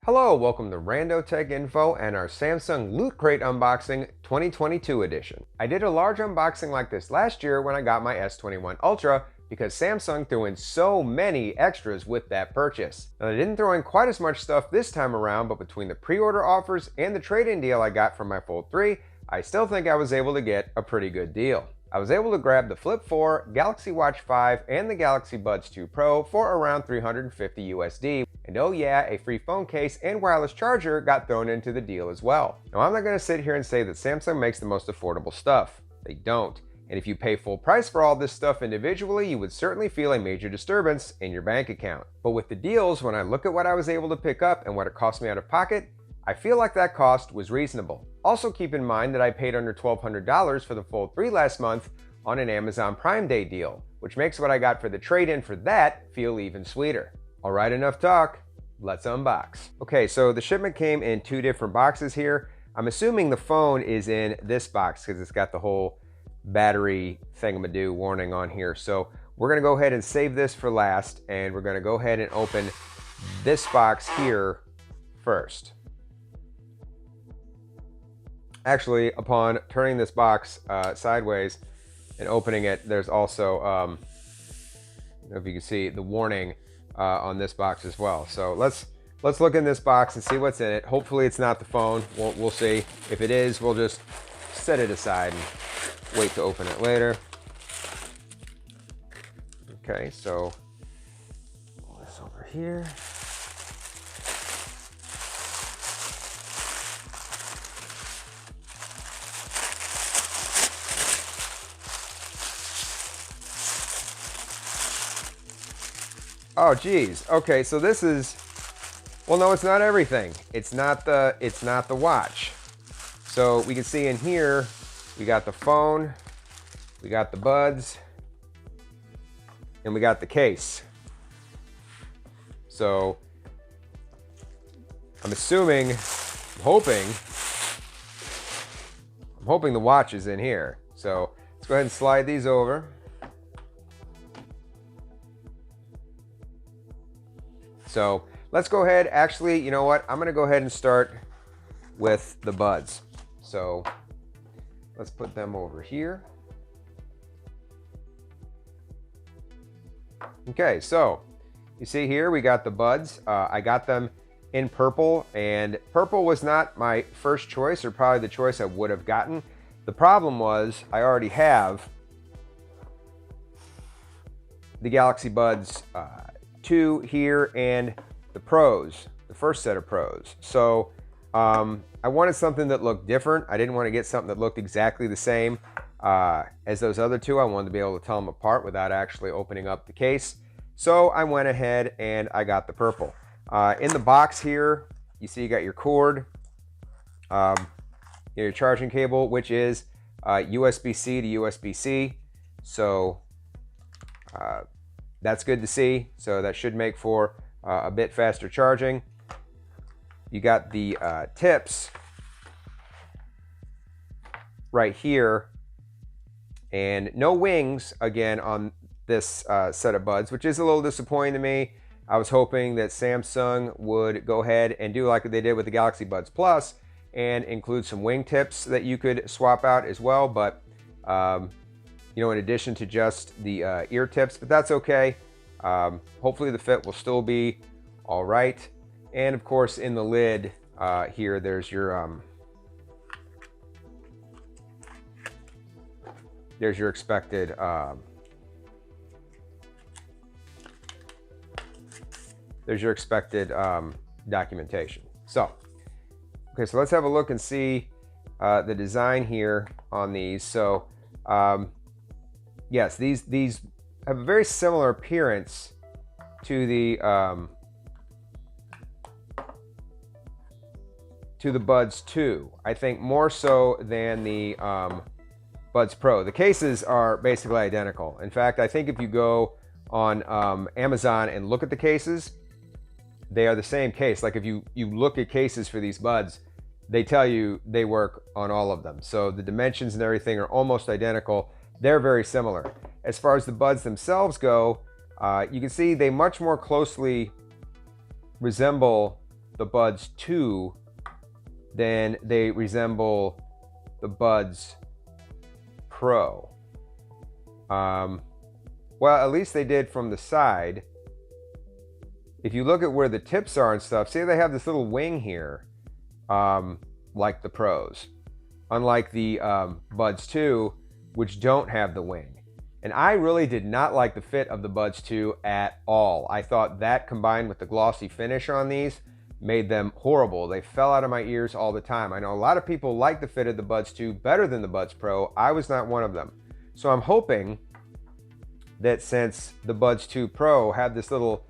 Hello, welcome to Rando Tech Info and our Samsung Loot Crate Unboxing 2022 edition. I did a large unboxing like this last year when I got my S21 Ultra because Samsung threw in so many extras with that purchase. Now, they didn't throw in quite as much stuff this time around, but between the pre-order offers and the trade-in deal I got from my Fold 3, I still think I was able to get a pretty good deal. I was able to grab the Flip 4, Galaxy Watch 5, and the Galaxy Buds 2 Pro for around $350 USD. And oh yeah, a free phone case and wireless charger got thrown into the deal as well. Now, I'm not going to sit here and say that Samsung makes the most affordable stuff. They don't. And if you pay full price for all this stuff individually, you would certainly feel a major disturbance in your bank account. But with the deals, when I look at what I was able to pick up and what it cost me out of pocket, I feel like that cost was reasonable. Also keep in mind that I paid under $1,200 for the Fold 3 last month on an Amazon Prime Day deal, which makes what I got for the trade-in for that feel even sweeter. All right, enough talk. Let's unbox. Okay, so the shipment came in two different boxes here. I'm assuming the phone is in this box because it's got the whole battery thingamadoo warning on here. So we're gonna go ahead and save this for last, and we're gonna go ahead and open this box here first. Actually, upon turning this box sideways and opening it, there's also, I don't know if you can see the warning on this box as well. So let's look in this box and see what's in it. Hopefully it's not the phone. We'll see. If it is, we'll just set it aside and wait to open it later. Okay, so pull this over here. Oh geez. Okay, so this is, well, no, it's not everything. It's not the watch. So we can see in here, we got the phone, we got the buds, and we got the case. So I'm assuming, I'm hoping the watch is in here. So let's go ahead and slide these over. So let's go ahead, actually, you know what? I'm gonna go ahead and start with the buds. So let's put them over here. Okay, so you see here, we got the buds. I got them in purple, and purple was not my first choice, or probably the choice I would have gotten. The problem was I already have the Galaxy Buds 2 here and the Pros, the first set of Pros. So I wanted something that looked different. I didn't want to get something that looked exactly the same as those other two. I wanted to be able to tell them apart without actually opening up the case. So I went ahead and I got the purple. In the box here, you see you got your cord, your charging cable, which is USB-C to USB-C. So that's good to see. So that should make for a bit faster charging. You got the tips right here, and no wings again on this set of buds, which is a little disappointing to me. I was hoping that Samsung would go ahead and do like they did with the Galaxy Buds Plus and include some wing tips that you could swap out as well, but you know, in addition to just the ear tips, but that's okay. Hopefully the fit will still be all right. And of course, in the lid here, there's your expected documentation. So, okay, so let's have a look and see the design here on these. So, yes, these have a very similar appearance to the Buds 2. I think more so than the Buds Pro. The cases are basically identical. In fact, I think if you go on Amazon and look at the cases, they are the same case. Like if you look at cases for these buds, they tell you they work on all of them. So the dimensions and everything are almost identical. They're very similar. As far as the buds themselves go, you can see they much more closely resemble the Buds 2, then they resemble the Buds Pro. Well, at least they did from the side. If you look at where the tips are and stuff, see they have this little wing here, like the Pros, unlike the Buds 2, which don't have the wing. And I really did not like the fit of the Buds 2 at all. I thought that combined with the glossy finish on these made them horrible. They fell out of my ears all the time. I know a lot of people like the fit of the Buds 2 better than the Buds Pro. I was not one of them. So I'm hoping that since the Buds 2 Pro have this little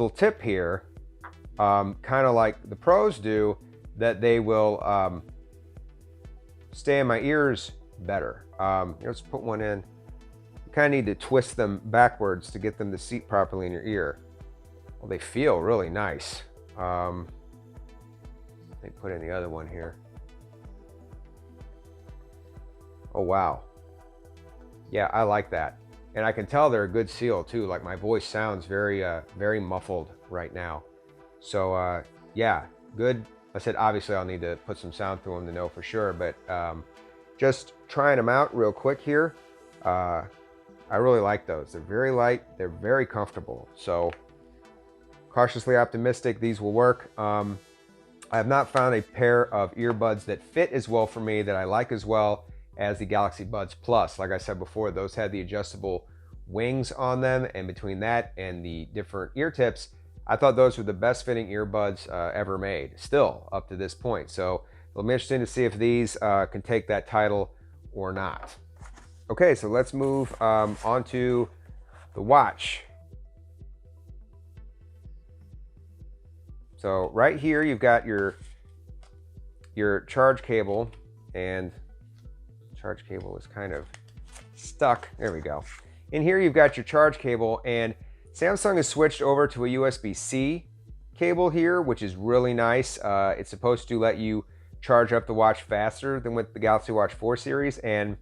tip here, kind of like the Pros do, that they will stay in my ears better. Let's put one in. You kind of need to twist them backwards to get them to seat properly in your ear. Well, they feel really nice. Let me put in the other one here. Oh, wow. Yeah, I like that. And I can tell they're a good seal too. Like my voice sounds very, very muffled right now. So yeah, good. I said, obviously I'll need to put some sound through them to know for sure, but just trying them out real quick here. I really like those. They're very light. They're very comfortable. So cautiously optimistic these will work. I have not found a pair of earbuds that fit as well for me, that I like as well as the Galaxy Buds Plus. Like I said before, those had the adjustable wings on them, and between that and the different ear tips, I thought those were the best fitting earbuds ever made, still up to this point. So it'll be interesting to see if these can take that title or not. Okay, so let's move on to the watch. So right here you've got your charge cable, and charge cable is kind of stuck. There we go. In here you've got your charge cable, and Samsung has switched over to a USB-C cable here, which is really nice. It's supposed to let you charge up the watch faster than with the Galaxy Watch 4 series, and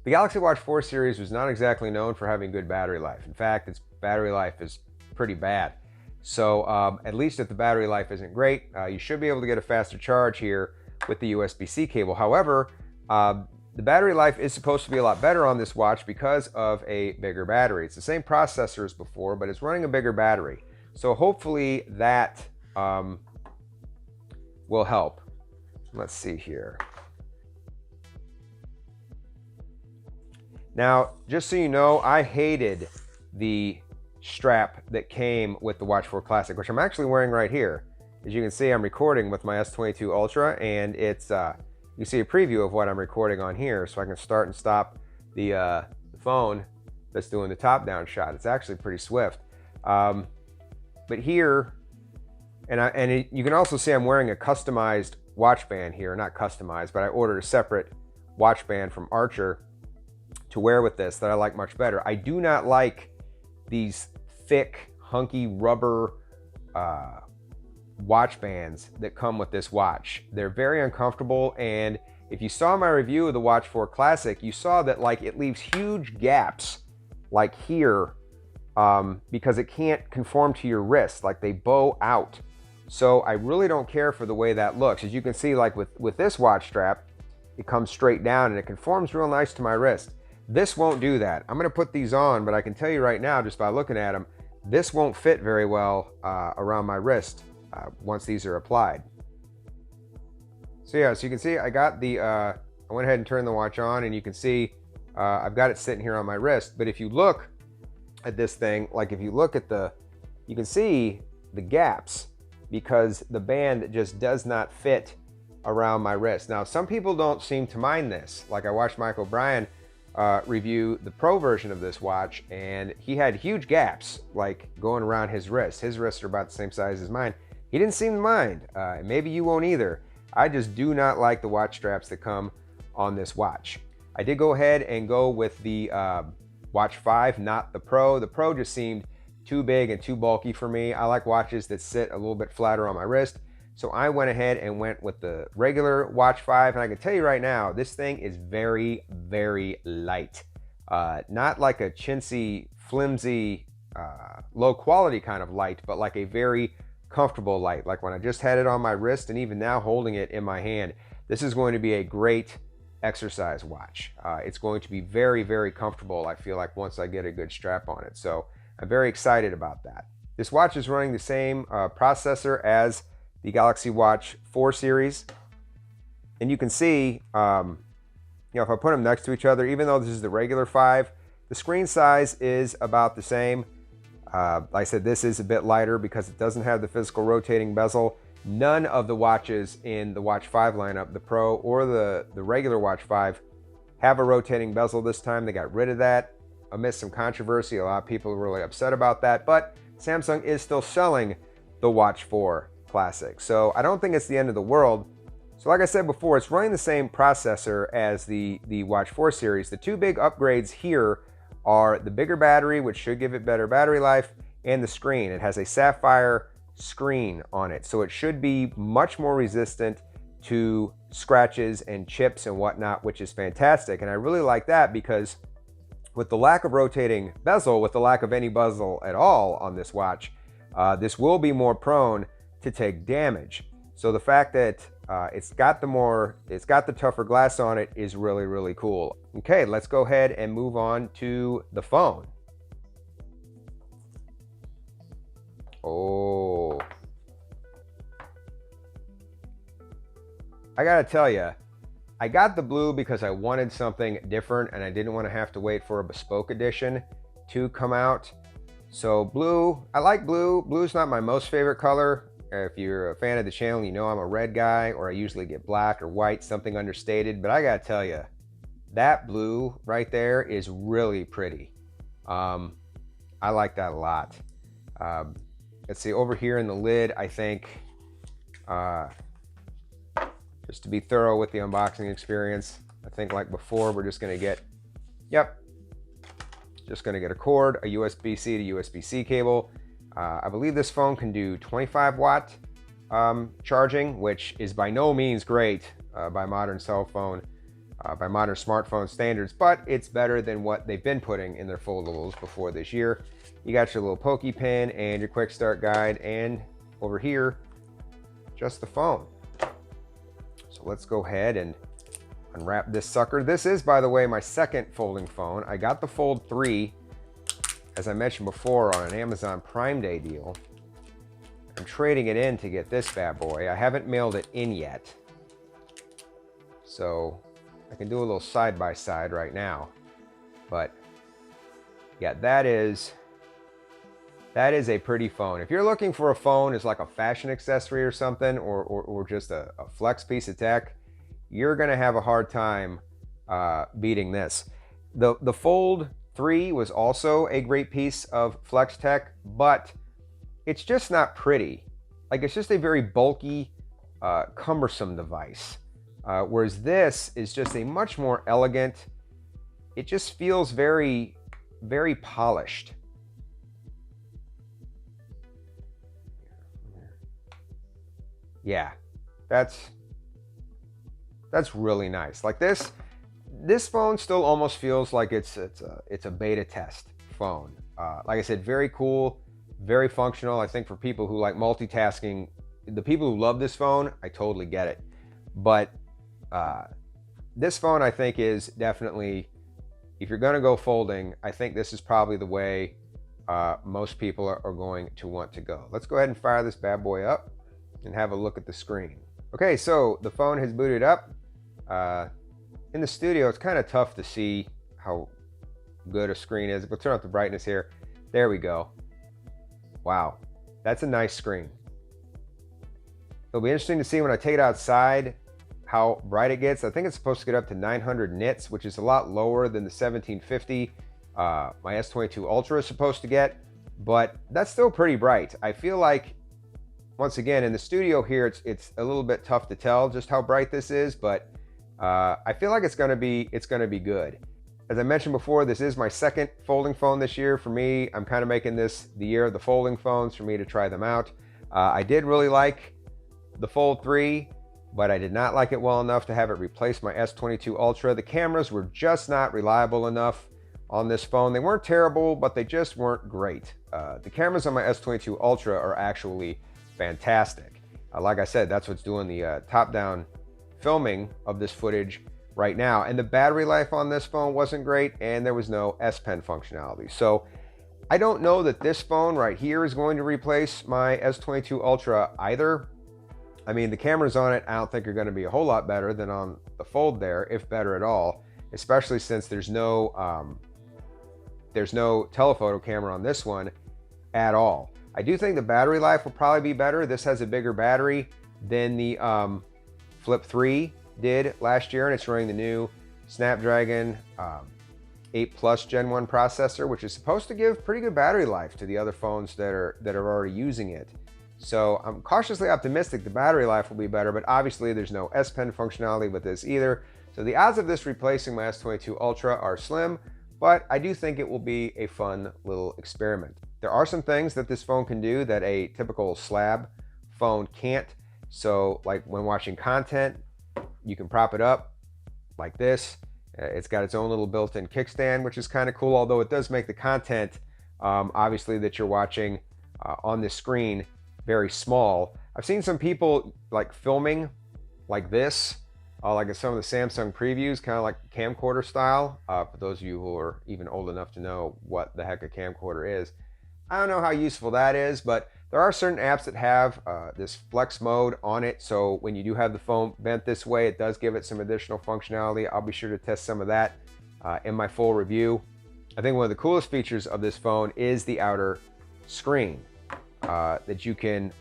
the Galaxy Watch 4 series was not exactly known for having good battery life. In fact, its battery life is pretty bad. So at least if the battery life isn't great, you should be able to get a faster charge here with the USB-C cable. However, the battery life is supposed to be a lot better on this watch because of a bigger battery. It's the same processor as before, but it's running a bigger battery. So hopefully that will help. Let's see here. Now, just so you know, I hated the strap that came with the Watch 4 Classic, which I'm actually wearing right here. As you can see, I'm recording with my S22 Ultra, and it's you see a preview of what I'm recording on here, so I can start and stop the phone that's doing the top-down shot. It's actually pretty swift. But here, you can also see I'm wearing a customized watch band here. Not customized, but I ordered a separate watch band from Archer to wear with this that I like much better. I do not like these thick, hunky rubber watch bands that come with this watch. They're very uncomfortable, and if you saw my review of the Watch 4 Classic, you saw that like it leaves huge gaps like here because it can't conform to your wrist, like they bow out. So I really don't care for the way that looks. As you can see, like with this watch strap, it comes straight down and it conforms real nice to my wrist. This won't do that. I'm gonna put these on, but I can tell you right now, just by looking at them, this won't fit very well around my wrist once these are applied. So yeah, so you can see I got the, I went ahead and turned the watch on, and you can see I've got it sitting here on my wrist. But if you look at this thing, like if you look at you can see the gaps because the band just does not fit around my wrist. Now, some people don't seem to mind this. Like I watched Mike O'Brien review the Pro version of this watch, and he had huge gaps like going around his wrist. His wrists are about the same size as mine. He didn't seem to mind. Maybe you won't either. I just do not like the watch straps that come on this watch. I did go ahead and go with the Watch 5, not the Pro. The Pro just seemed too big and too bulky for me. I like watches that sit a little bit flatter on my wrist. So I went ahead and went with the regular Watch 5, and I can tell you right now, this thing is very, very light. Not like a chintzy, flimsy, low quality kind of light, but like a very comfortable light. Like when I just had it on my wrist and even now holding it in my hand, this is going to be a great exercise watch. It's going to be very, very comfortable, I feel like, once I get a good strap on it. So I'm very excited about that. This watch is running the same processor as the Galaxy Watch 4 series. And you can see, if I put them next to each other, even though this is the regular 5, the screen size is about the same. Like I said, this is a bit lighter because it doesn't have the physical rotating bezel. None of the watches in the Watch 5 lineup, the Pro or the regular Watch 5, have a rotating bezel this time. They got rid of that amidst some controversy. A lot of people are really upset about that, but Samsung is still selling the Watch 4 Classic. So I don't think it's the end of the world. So like I said before, it's running the same processor as the Watch 4 series. The two big upgrades here are the bigger battery, which should give it better battery life, and the screen. It has a sapphire screen on it, so it should be much more resistant to scratches and chips and whatnot, which is fantastic. And I really like that because with the lack of rotating bezel, with the lack of any bezel at all on this watch, this will be more prone to take damage. So the fact that it's got the tougher glass on it is really, really cool. Okay, let's go ahead and move on to the phone. Oh, I gotta tell you, I got the blue because I wanted something different and I didn't want to have to wait for a bespoke edition to come out. So blue, I like blue. Blue's not my most favorite color. If you're a fan of the channel, you know I'm a red guy, or I usually get black or white, something understated. But I gotta tell you, that blue right there is really pretty. I like that a lot. Let's see, over here in the lid, I think, just to be thorough with the unboxing experience, I think like before, we're just gonna get, just gonna get a cord, a USB-C to USB-C cable. I believe this phone can do 25 watt charging, which is by no means great by modern smartphone standards, but it's better than what they've been putting in their foldables before this year. You got your little pokey pin and your quick start guide, and over here, just the phone. So let's go ahead and unwrap this sucker. This is, by the way, my second folding phone. I got the Fold 3, as I mentioned before, on an Amazon Prime Day deal. I'm trading it in to get this bad boy. I haven't mailed it in yet, so I can do a little side-by-side right now. But yeah, that is a pretty phone. If you're looking for a phone as like a fashion accessory or something, or just a flex piece of tech, you're gonna have a hard time beating this. The Fold 3 was also a great piece of flex tech, but it's just not pretty. Like, it's just a very bulky, cumbersome device. Whereas this is just a much more elegant, it just feels very, very polished. Yeah, that's really nice. Like this phone still almost feels like it's a beta test phone. Like I said, very cool, very functional. I think for people who like multitasking, the people who love this phone, I totally get it. But this phone, I think, is definitely, if you're gonna go folding, I think this is probably the way most people are going to want to go. Let's go ahead and fire this bad boy up and have a look at the screen. Okay, so the phone has booted up. In the studio, it's kind of tough to see how good a screen is. We'll turn up the brightness here. There we go. Wow, that's a nice screen. It'll be interesting to see when I take it outside how bright it gets. I think it's supposed to get up to 900 nits, which is a lot lower than the 1750 my S22 Ultra is supposed to get, but that's still pretty bright. I feel like, once again, in the studio here, it's a little bit tough to tell just how bright this is, but I feel like it's gonna be good. As I mentioned before, this is my second folding phone this year. For me, I'm kind of making this the year of the folding phones for me to try them out. I did really like the Fold 3, but I did not like it well enough to have it replace my S22 Ultra. The cameras were just not reliable enough on this phone. They weren't terrible, but they just weren't great. The cameras on my S22 Ultra are actually fantastic. Like I said, that's what's doing the top-down filming of this footage right now. And the battery life on this phone wasn't great, and there was no S Pen functionality. So I don't know that this phone right here is going to replace my S22 Ultra either. I mean, the cameras on it, I don't think are going to be a whole lot better than on the Fold there, if better at all, especially since there's no telephoto camera on this one at all. I do think the battery life will probably be better. This has a bigger battery than the Flip 3 did last year, and it's running the new Snapdragon 8 Plus Gen 1 processor, which is supposed to give pretty good battery life to the other phones that are already using it. So I'm cautiously optimistic the battery life will be better, but obviously there's no S Pen functionality with this either. So the odds of this replacing my S22 Ultra are slim, but I do think it will be a fun little experiment. There are some things that this phone can do that a typical slab phone can't. So like when watching content, you can prop it up like this. It's got its own little built-in kickstand, which is kind of cool, although it does make the content, obviously, that you're watching on this screen very small. I've seen some people like filming like this, like in some of the Samsung previews, kind of like camcorder style. For those of you who are even old enough to know what the heck a camcorder is. I don't know how useful that is, but there are certain apps that have this flex mode on it. So when you do have the phone bent this way, it does give it some additional functionality. I'll be sure to test some of that in my full review. I think one of the coolest features of this phone is the outer screen that you can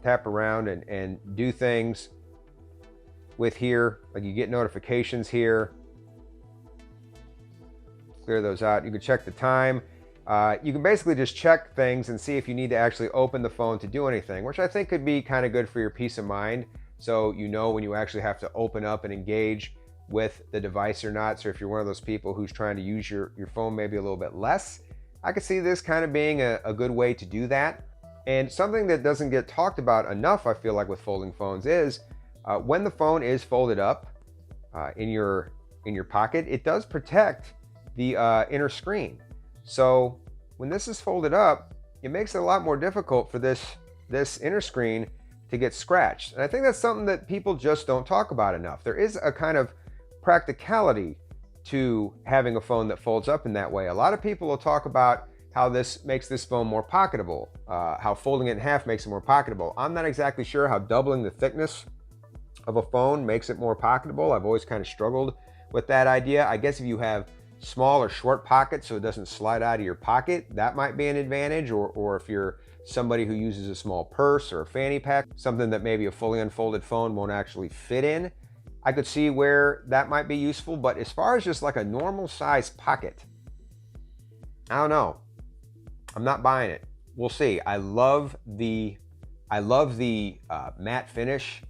tap around and do things with here. Like you get notifications here. Clear those out. You can check the time. You can basically just check things and see if you need to actually open the phone to do anything, which I think could be kind of good for your peace of mind. So you know when you actually have to open up and engage with the device or not. So if you're one of those people who's trying to use your phone maybe a little bit less, I could see this kind of being a good way to do that. And something that doesn't get talked about enough, I feel like, with folding phones is when the phone is folded up in your pocket, it does protect the inner screen. So when this is folded up, it makes it a lot more difficult for this inner screen to get scratched. And I think that's something that people just don't talk about enough. There is a kind of practicality to having a phone that folds up in that way. A lot of people will talk about how this makes this phone more pocketable, how folding it in half makes it more pocketable. I'm not exactly sure how doubling the thickness of a phone makes it more pocketable. I've always kind of struggled with that idea. I guess if you have small or short pockets so it doesn't slide out of your pocket, that might be an advantage. Or if you're somebody who uses a small purse or a fanny pack, something that maybe a fully unfolded phone won't actually fit in, I could see where that might be useful. But as far as just like a normal size pocket, I don't know. I'm not buying it. We'll see. I love the matte finish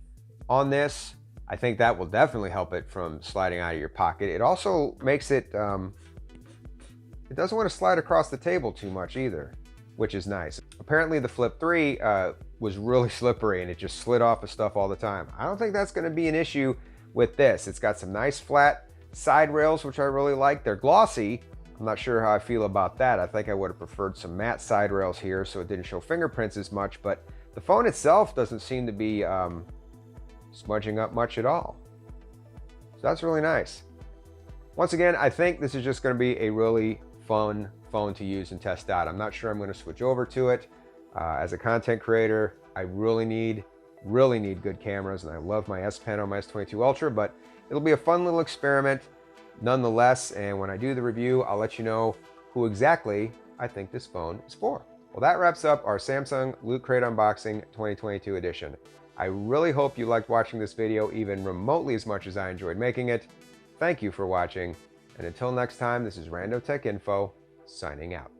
on this. I think that will definitely help it from sliding out of your pocket. It also makes it, it doesn't want to slide across the table too much either, which is nice. Apparently the Flip 3 was really slippery and it just slid off of stuff all the time. I don't think that's going to be an issue with this. It's got some nice flat side rails, which I really like. They're glossy. I'm not sure how I feel about that. I think I would have preferred some matte side rails here so it didn't show fingerprints as much, but the phone itself doesn't seem to be smudging up much at all. So that's really nice. Once again, I think this is just going to be a really fun phone to use and test out. I'm not sure I'm going to switch over to it. As a content creator, I really need good cameras, and I love my S Pen on my S22 Ultra, but it'll be a fun little experiment nonetheless. And when I do the review, I'll let you know who exactly I think this phone is for. Well, that wraps up our Samsung Loot Crate Unboxing 2022 edition. I really hope you liked watching this video even remotely as much as I enjoyed making it. Thank you for watching, and until next time, this is Rando Tech Info, signing out.